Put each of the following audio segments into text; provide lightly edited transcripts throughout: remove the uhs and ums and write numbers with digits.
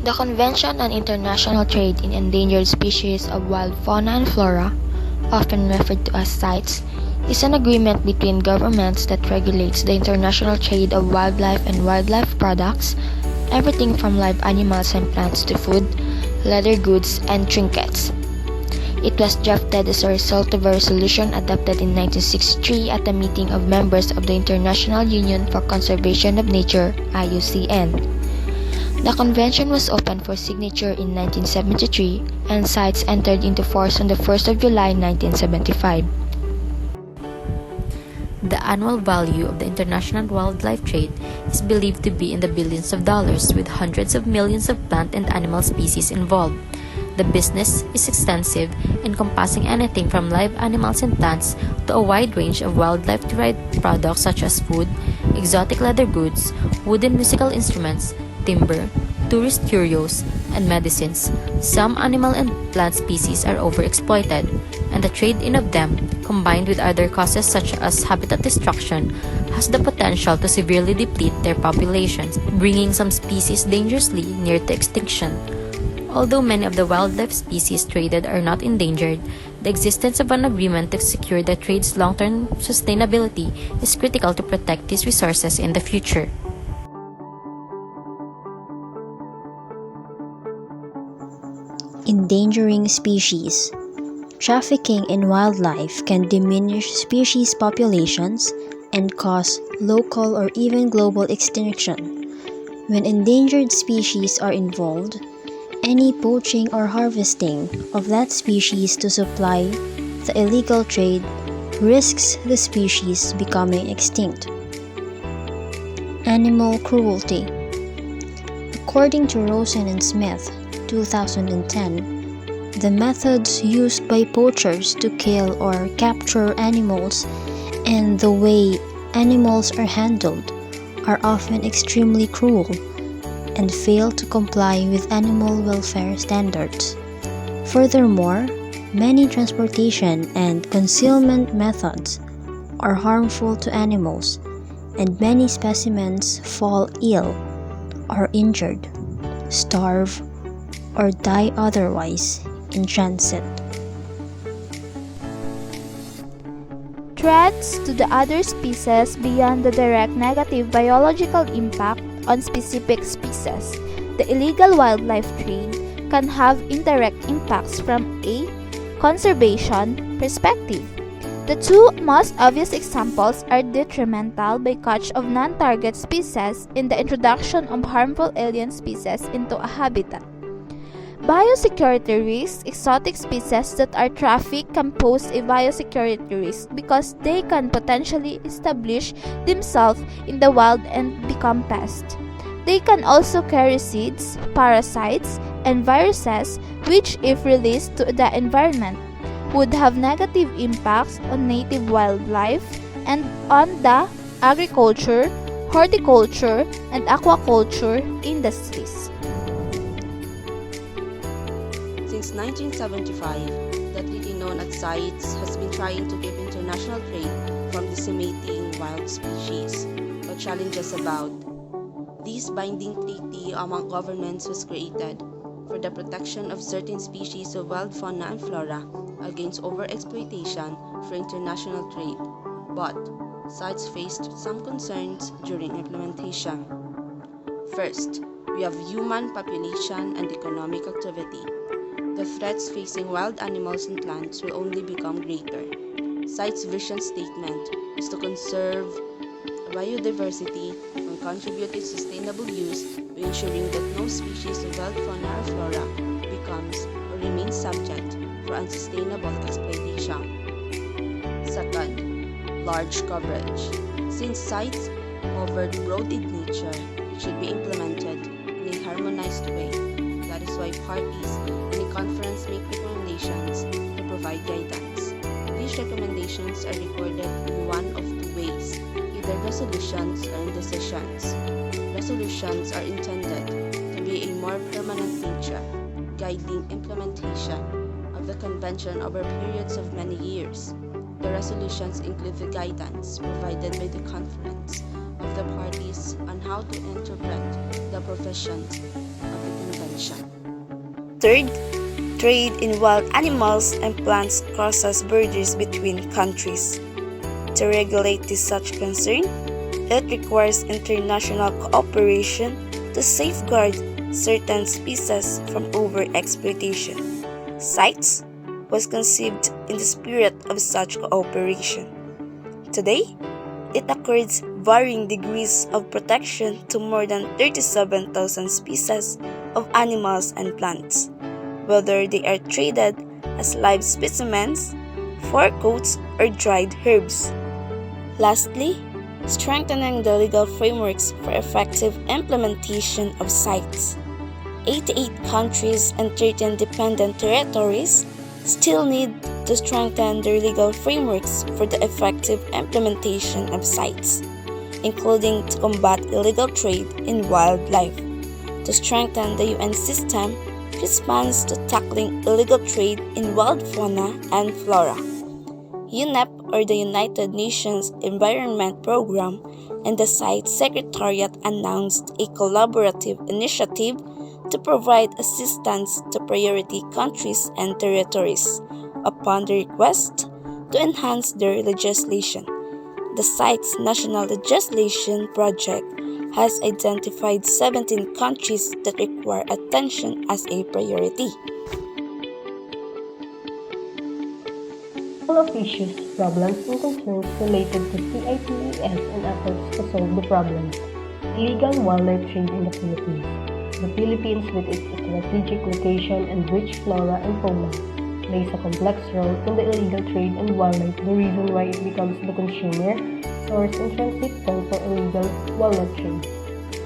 The Convention on International Trade in Endangered Species of Wild Fauna and Flora, often referred to as CITES, is an agreement between governments that regulates the international trade of wildlife and wildlife products, everything from live animals and plants to food, leather goods, and trinkets. It was drafted as a result of a resolution adopted in 1963 at a meeting of members of the International Union for Conservation of Nature (IUCN). The convention was opened for signature in 1973, and CITES entered into force on the 1st of July 1975. The annual value of the international wildlife trade is believed to be in the billions of dollars, with hundreds of millions of plant and animal species involved. The business is extensive, encompassing anything from live animals and plants to a wide range of wildlife-derived products such as food, exotic leather goods, wooden musical instruments, timber, tourist curios, and medicines. Some animal and plant species are overexploited, and the trade-in of them, combined with other causes such as habitat destruction, has the potential to severely deplete their populations, bringing some species dangerously near to extinction. Although many of the wildlife species traded are not endangered, the existence of an agreement to secure the trade's long-term sustainability is critical to protect these resources in the future. Endangering species. Trafficking in wildlife can diminish species populations and cause local or even global extinction. When endangered species are involved, any poaching or harvesting of that species to supply the illegal trade risks the species becoming extinct. Animal cruelty. According to Rosen and Smith, 2010, the methods used by poachers to kill or capture animals and the way animals are handled are often extremely cruel and fail to comply with animal welfare standards. Furthermore, many transportation and concealment methods are harmful to animals, and many specimens fall ill, are injured, starve, or die otherwise in transit. Threats to the other species beyond the direct negative biological impact on specific species. The illegal wildlife trade can have indirect impacts from a conservation perspective. The two most obvious examples are detrimental bycatch of non-target species and the introduction of harmful alien species into a habitat. Biosecurity risks. Exotic species that are trafficked can pose a biosecurity risk because they can potentially establish themselves in the wild and become pests. They can also carry seeds, parasites, and viruses which, if released to the environment, would have negative impacts on native wildlife and on the agriculture, horticulture, and aquaculture industries. Since 1975, the treaty known as CITES has been trying to keep international trade from decimating wild species. But challenges about this binding treaty among governments was created for the protection of certain species of wild fauna and flora against overexploitation for international trade. But CITES faced some concerns during implementation. First, we have human population and economic activity. The threats facing wild animals and plants will only become greater. CITES' vision statement is to conserve biodiversity and contribute to sustainable use by ensuring that no species of wild fauna or flora becomes or remains subject for unsustainable exploitation. Second, large coverage. Since CITES covered broad in nature, it should be implemented in a harmonized way. That is why parties in a conference make recommendations to provide guidance. These recommendations are recorded in one of two ways, either resolutions or in decisions. Resolutions are intended to be a more permanent nature, guiding implementation of the convention over periods of many years. The resolutions include the guidance provided by the conference of the parties on how to interpret the provisions of the convention. potential. Third, trade in wild animals and plants crosses borders between countries. To regulate this such concern, it requires international cooperation to safeguard certain species from overexploitation. CITES was conceived in the spirit of such cooperation. Today, it accords varying degrees of protection to more than 37,000 species of animals and plants, whether they are traded as live specimens, fur coats, or dried herbs. Lastly, strengthening the legal frameworks for effective implementation of CITES. 88 countries and 13 dependent territories still need to strengthen their legal frameworks for the effective implementation of CITES, including to combat illegal trade in wildlife, to strengthen the UN system response to tackling illegal trade in wild fauna and flora. UNEP, or the United Nations Environment Program, and the CITES Secretariat announced a collaborative initiative to provide assistance to priority countries and territories upon the request to enhance their legislation. The CITES National Legislation Project has identified 17 countries that require attention as a priority. Full of issues, problems, and concerns related to CITES and efforts to solve the problems. Illegal wildlife trade in the Philippines. The Philippines, with its strategic location and rich flora and fauna, plays a complex role in the illegal trade in wildlife, the reason why it becomes the consumer, source, and transit point for illegal wildlife trade,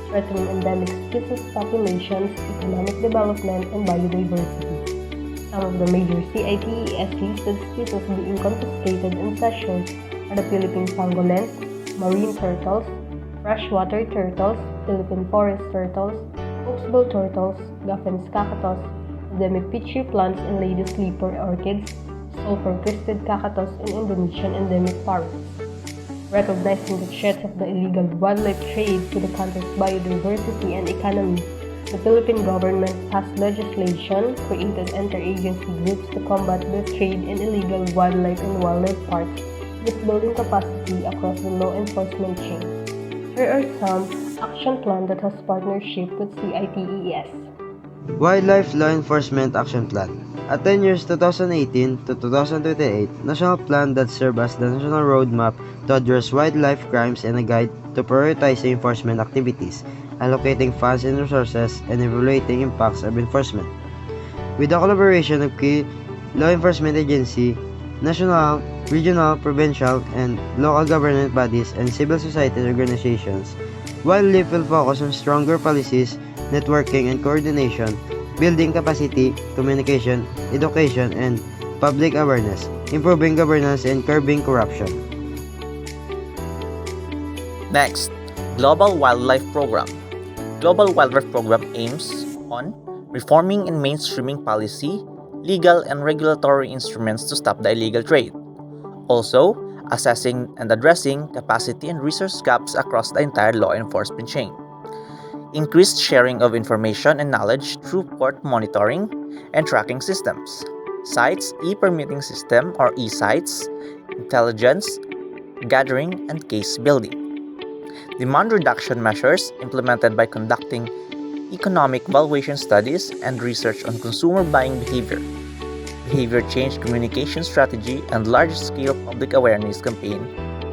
threatening endemic species populations, economic development, and biodiversity. Some of the major CITES listed species being confiscated and seized are the Philippine pangolin, marine turtles, freshwater turtles, Philippine forest turtles, oxbow turtles, Gaffin's cactus, endemic pitcher plants and lady sleeper orchids, sulfur-crested cactus, and Indonesian endemic parrots. Recognizing the threats of the illegal wildlife trade to the country's biodiversity and economy, the Philippine government passed legislation, created interagency groups to combat the trade in illegal wildlife and wildlife parks, with building capacity across the law enforcement chain. Here are some action plan that has partnership with CITES. Wildlife Law Enforcement Action Plan, a 10 years 2018 to 2028 national plan that serves as the national roadmap to address wildlife crimes and a guide to prioritizing enforcement activities, allocating funds and resources, and evaluating impacts of enforcement. With the collaboration of key law enforcement agencies, national, regional, provincial, and local government bodies and civil society organizations, Wildlife will focus on stronger policies, networking and coordination, building capacity, communication, education, and public awareness, improving governance, and curbing corruption. Next, Global Wildlife Program. Global Wildlife Program aims on reforming and mainstreaming policy, legal and regulatory instruments to stop the illegal trade. Also, assessing and addressing capacity and resource gaps across the entire law enforcement chain. Increased sharing of information and knowledge through port monitoring and tracking systems. CITES e-permitting system or e-CITES, intelligence gathering and case building. Demand reduction measures implemented by conducting economic valuation studies and research on consumer buying behavior. Behavior change communication strategy and large-scale public awareness campaign,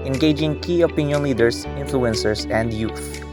engaging key opinion leaders, influencers, and youth.